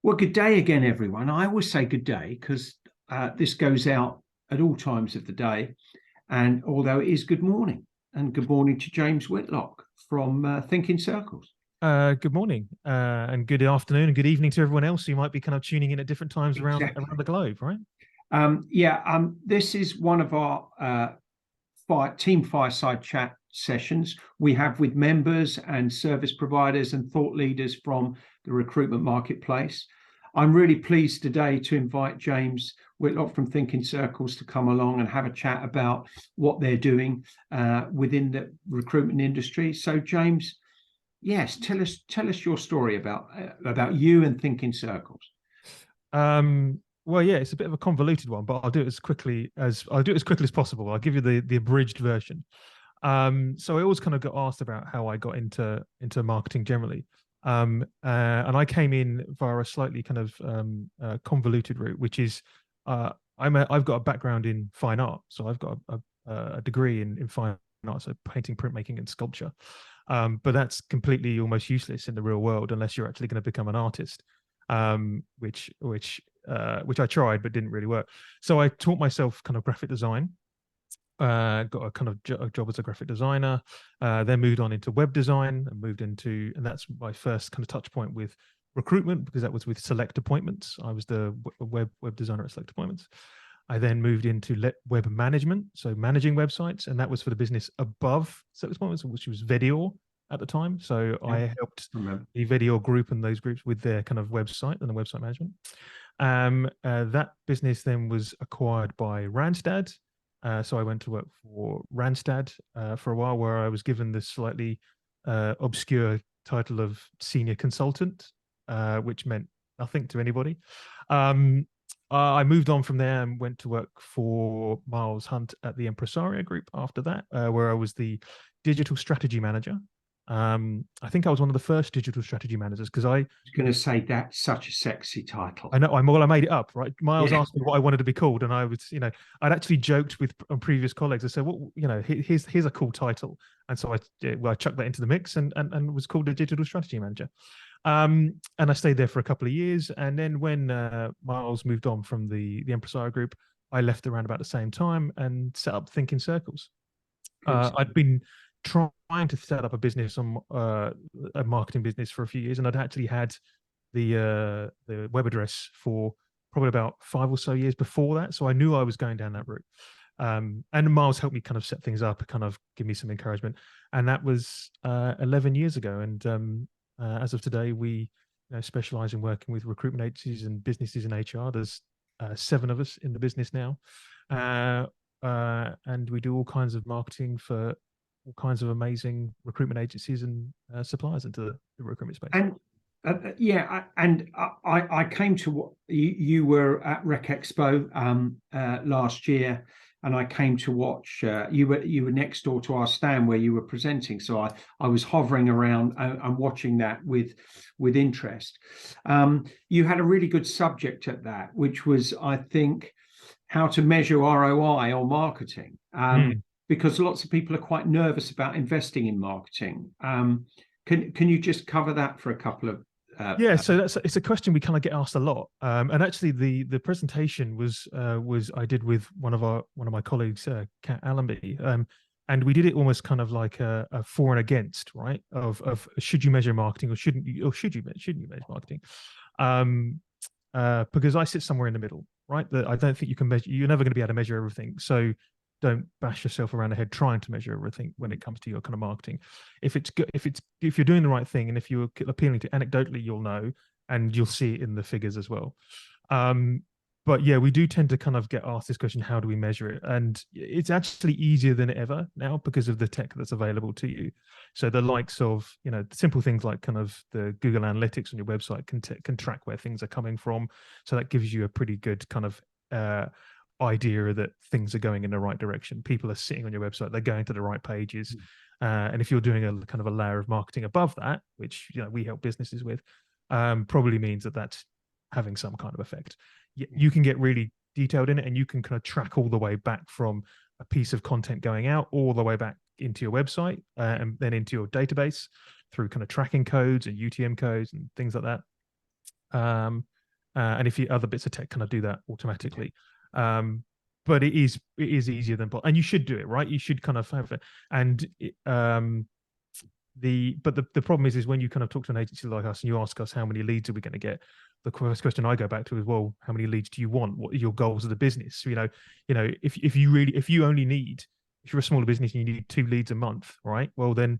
Well, good day again, everyone. I always say good day because this goes out at all times of the day. And although it is good morning, and good morning to James Whitlock from Thinking Circles. Good morning, and good afternoon, and good evening to everyone else who might be kind of tuning in at different times around Exactly. the globe, right? This is one of our team fireside chat sessions we have with members and service providers and thought leaders from the recruitment marketplace. I'm really pleased today to invite James Whitlock from Thinking Circles to come along and have a chat about what they're doing within the recruitment industry. So, James, yes, tell us your story about you and Thinking Circles. Well, yeah, it's a bit of a convoluted one, but I'll do it as quickly as possible. I'll give you the abridged version. So I always kind of got asked about how I got into marketing generally. And I came in via a slightly kind of convoluted route, which is I've got a background in fine art, so I've got a degree in fine art, so painting, printmaking, and sculpture. But that's completely almost useless in the real world unless you're actually going to become an artist, which I tried but didn't really work. So I taught myself kind of graphic design. Got a kind of a job as a graphic designer, then moved on into web design and that's my first kind of touch point with recruitment, because that was with Select Appointments. I was the web designer at Select Appointments. I then moved into web management, so managing websites, and that was for the business above Select Appointments, which was Vedior at the time. So Yeah, I helped remember. the Vedior group and those groups with their kind of website and the website management. That business then was acquired by Randstad. So I went to work for Randstad for a while, where I was given the slightly obscure title of senior consultant, which meant nothing to anybody. I moved on from there and went to work for Miles Hunt at the Empresaria Group after that, where I was the digital strategy manager. I think I was one of the first digital strategy managers because I was going to say that's such a sexy title. I know I made it up, right? Miles Yeah. asked me what I wanted to be called, and I was, I'd actually joked with on previous colleagues. I said, well, here's a cool title, and so I chucked that into the mix and was called a digital strategy manager. And I stayed there for a couple of years, and then when Miles moved on from the Empresario Group, I left around about the same time and set up ThinkInCircles. I'd been trying to set up a business a marketing business for a few years, and I'd actually had the web address for probably about 5 or so years before that. So I knew I was going down that route. And Miles helped me kind of set things up, kind of give me some encouragement. And that was 11 years ago. And as of today, we specialize in working with recruitment agencies and businesses in HR. There's 7 of us in the business now. And we do all kinds of marketing for all kinds of amazing recruitment agencies and suppliers into the recruitment space. And I came to what you were at Rec Expo last year, and I came to watch. You were next door to our stand where you were presenting, so I was hovering around and watching that with interest. You had a really good subject at that, which was, I think, how to measure ROI or marketing. Because lots of people are quite nervous about investing in marketing. Can you just cover that for a couple of yeah, so it's a question we kind of get asked a lot, and actually the presentation was I did with one of my colleagues, Kat Allenby, and we did it almost kind of like a for and against, right? Of should you measure marketing or shouldn't you, or shouldn't you measure marketing? Because I sit somewhere in the middle, right? That I don't think you can measure. You're never going to be able to measure everything, so don't bash yourself around the head trying to measure everything when it comes to your kind of marketing. If you're doing the right thing, and if you're appealing to anecdotally, you'll know, and you'll see it in the figures as well. But yeah, we do tend to kind of get asked this question: how do we measure it? And it's actually easier than ever now because of the tech that's available to you. So the likes of simple things like kind of the Google Analytics on your website can track where things are coming from. So that gives you a pretty good kind of idea that things are going in the right direction. People are sitting on your website, they're going to the right pages. And if you're doing a kind of a layer of marketing above that, which we help businesses with, probably means that that's having some kind of effect. You can get really detailed in it, and you can kind of track all the way back from a piece of content going out all the way back into your website, and then into your database through kind of tracking codes and UTM codes and things like that. and if you other bits of tech kind of do that automatically. But it is easier than, and you should do it, right? You should kind of have it. And the problem is when you kind of talk to an agency like us and you ask us how many leads are we going to get, the first question I go back to is, well, how many leads do you want? What are your goals of the business? If you only need, if you're a smaller business and you need 2 leads a month, right? Well, then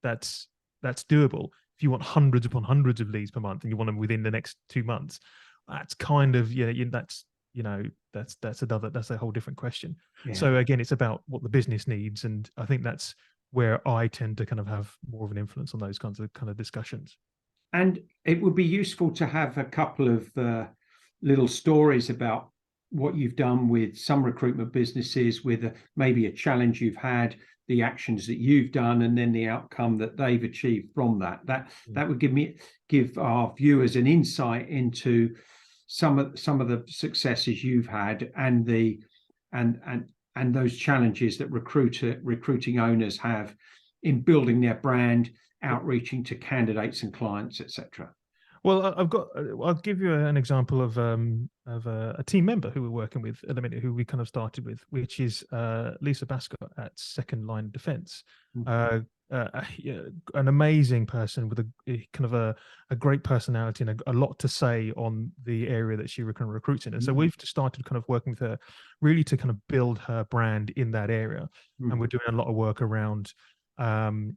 that's doable. If you want hundreds upon hundreds of leads per month and you want them within the next 2 months, that's kind of, that's a whole different question. Yeah. So again, it's about what the business needs, and I think that's where I tend to kind of have more of an influence on those kinds of discussions. And it would be useful to have a couple of little stories about what you've done with some recruitment businesses, with maybe a challenge you've had, the actions that you've done, and then the outcome that they've achieved from that. That would give our viewers an insight into some of the successes you've had, and those challenges that recruiting owners have in building their brand, outreaching to candidates and clients, etc. Well, I'll give you an example of a team member who we're working with at the minute, who we kind of started with, which is Lisa Bascott at Second Line Defense. An amazing person with a kind of a great personality and a lot to say on the area that she kind of recruits in. And so we've just started kind of working with her really to kind of build her brand in that area. And we're doing a lot of work around kind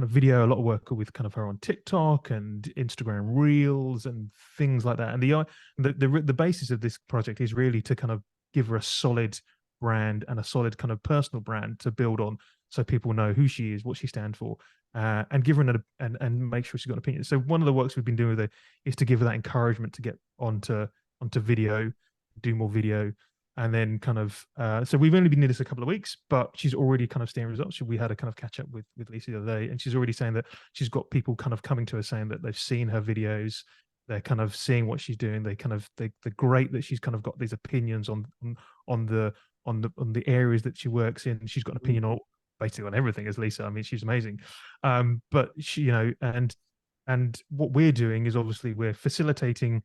of video, a lot of work with kind of her on TikTok and Instagram Reels and things like that. And the basis of this project is really to kind of give her a solid brand and a solid kind of personal brand to build on, so people know who she is, what she stands for, and give her and make sure she's got an opinion. So one of the works we've been doing with her is to give her that encouragement to get onto video, do more video. And then kind of, so we've only been doing this a couple of weeks, but she's already kind of seeing results. We had a kind of catch up with Lisa the other day, and she's already saying that she's got people kind of coming to her saying that they've seen her videos, they're kind of seeing what she's doing. They're great that she's kind of got these opinions on the areas that she works in. She's got an opinion on basically on everything, as Lisa. I mean, she's amazing. But she, and what we're doing is obviously we're facilitating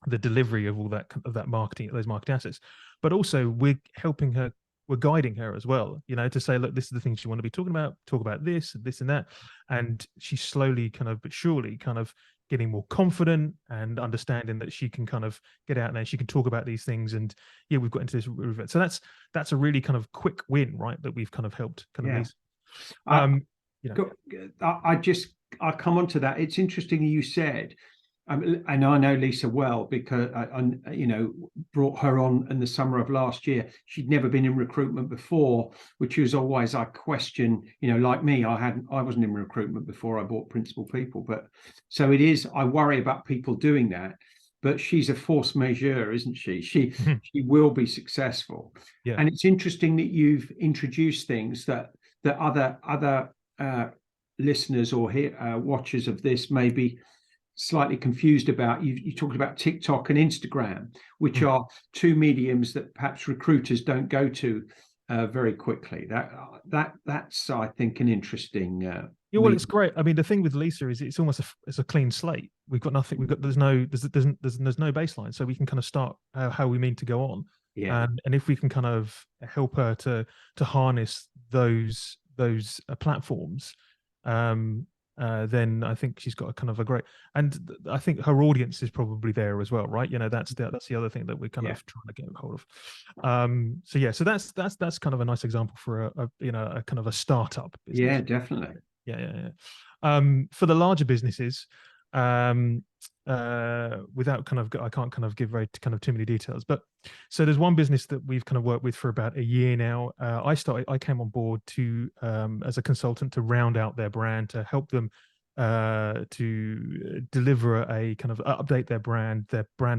the delivery of all that marketing, those marketing assets, but also we're helping her, we're guiding her as well, to say, look, this is the things you want to be talking about, talk about this and that. And she's slowly kind of, but surely kind of getting more confident and understanding that she can kind of get out there, she can talk about these things. And yeah, we've got into this event. So that's a really kind of quick win, right? That we've kind of helped kind of I'll come on to that. It's interesting you said, and I know Lisa well because I brought her on in the summer of last year. She'd never been in recruitment before, which was always I question. Like me, I wasn't in recruitment before I bought Principal People. But so it is. I worry about people doing that. But she's a force majeure, isn't she? She will be successful. Yeah. And it's interesting that you've introduced things that other listeners or watchers of this may be slightly confused about. You talked about TikTok and Instagram, which are two mediums that perhaps recruiters don't go to very quickly. That's I think an interesting. Well, it's great. I mean, the thing with Lisa is it's almost it's a clean slate. We've got nothing. There's no baseline, so we can kind of start how we mean to go on. Yeah. And if we can kind of help her to harness those platforms, then I think she's got a kind of a great, and I think her audience is probably there as well, right? That's the other thing that we're kind of trying to get hold of. So that's kind of a nice example for a kind of a startup business. Yeah, definitely. Yeah. For the larger businesses, without kind of, I can't kind of give very kind of too many details, but so there's one business that we've kind of worked with for about a year now. I came on board to as a consultant to round out their brand, to help them to deliver a kind of update their brand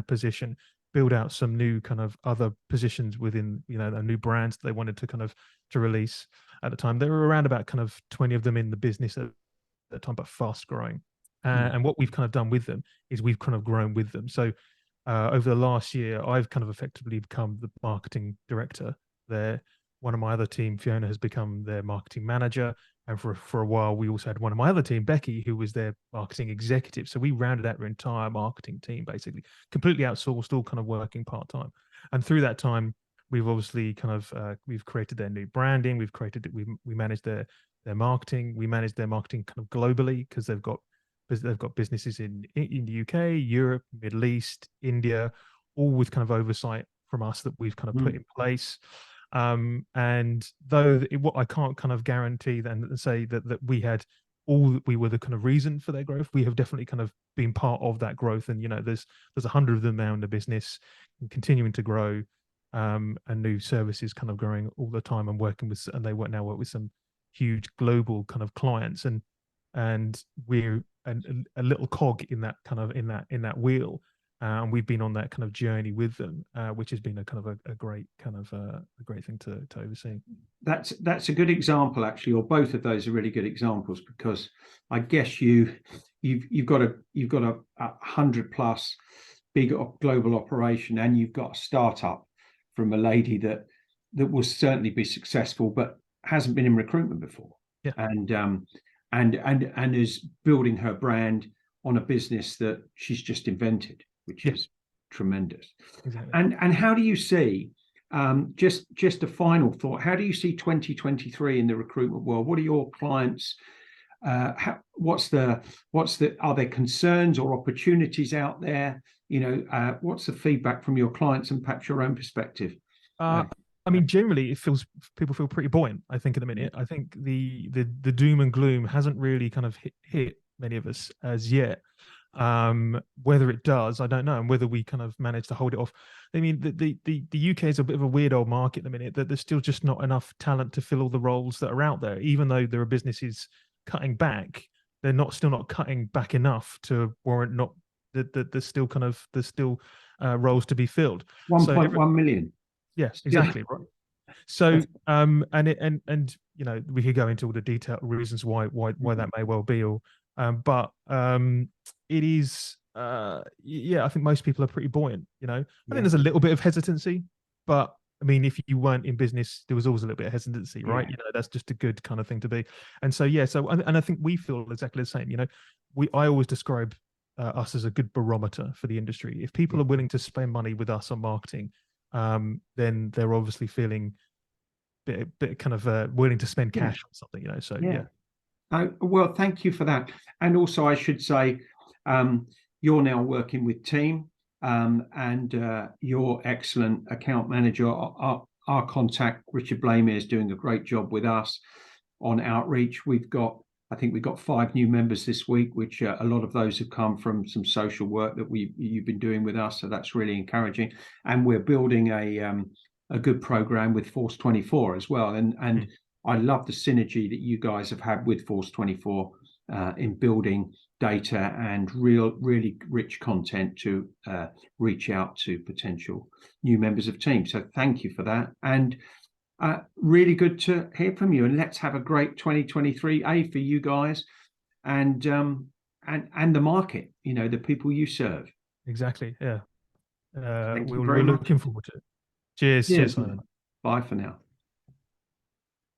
position, build out some new kind of other positions within the new brands that they wanted to kind of to release. At the time there were around about kind of 20 of them in the business at the time, but fast growing. And what we've kind of done with them is we've kind of grown with them. So over the last year, I've kind of effectively become the marketing director there. One of my other team, Fiona, has become their marketing manager. And for a while, we also had one of my other team, Becky, who was their marketing executive. So we rounded out our entire marketing team, basically completely outsourced, all kind of working part time. And through that time, we've obviously kind of we've created their new branding. We've created we managed their marketing. We manage their marketing kind of globally because they've got businesses in the UK, Europe, Middle East, India, all with kind of oversight from us that we've kind of put in place. And what I can't kind of guarantee then and say that we had we were the kind of reason for their growth. We have definitely kind of been part of that growth. And, there's 100 of them now in the business and continuing to grow, and new services kind of growing all the time and they now work with some huge global kind of clients. And we're a little cog in that kind of in that wheel. And we've been on that kind of journey with them, which has been a kind of a great kind of a great thing to oversee. That's a good example, actually, or both of those are really good examples, because I guess you've got a 100+ big global operation, and you've got a startup from a lady that will certainly be successful, but hasn't been in recruitment before, and is building her brand on a business that she's just invented, which is tremendous. Exactly. And how do you see, just a final thought, how do you see 2023 in the recruitment world? What are your clients? Are there concerns or opportunities out there? What's the feedback from your clients and perhaps your own perspective? I mean, generally, people feel pretty buoyant, I think, at the minute. I think the doom and gloom hasn't really kind of hit many of us as yet. Whether it does, I don't know, and whether we kind of manage to hold it off. I mean, the UK is a bit of a weird old market at the minute, that there's still just not enough talent to fill all the roles that are out there. Even though there are businesses cutting back, they're still not cutting back enough to warrant not that there's still roles to be filled. 1.1 million. Yes, exactly. Right. So, and we could go into all the detailed reasons why that may well be, but it is, I think most people are pretty buoyant. I think there's a little bit of hesitancy, but I mean, if you weren't in business, there was always a little bit of hesitancy, right? That's just a good kind of thing to be. And so, and I think we feel exactly the same. I always describe us as a good barometer for the industry. If people are willing to spend money with us on marketing, then they're obviously feeling bit kind of willing to spend cash on something, so well, thank you for that. And also, I should say, you're now working with team, and your excellent account manager, our contact Richard Blamey, is doing a great job with us on outreach. I think we've got 5 new members this week, which a lot of those have come from some social work that you've been doing with us. So that's really encouraging. And we're building a good program with Force 24 as well. And I love the synergy that you guys have had with Force 24 in building data and really rich content to reach out to potential new members of team. So thank you for that. And really good to hear from you, and let's have a great 2023 for you guys, and the market, the people you serve. Exactly. We're looking forward to it. Cheers, Simon. Bye for now.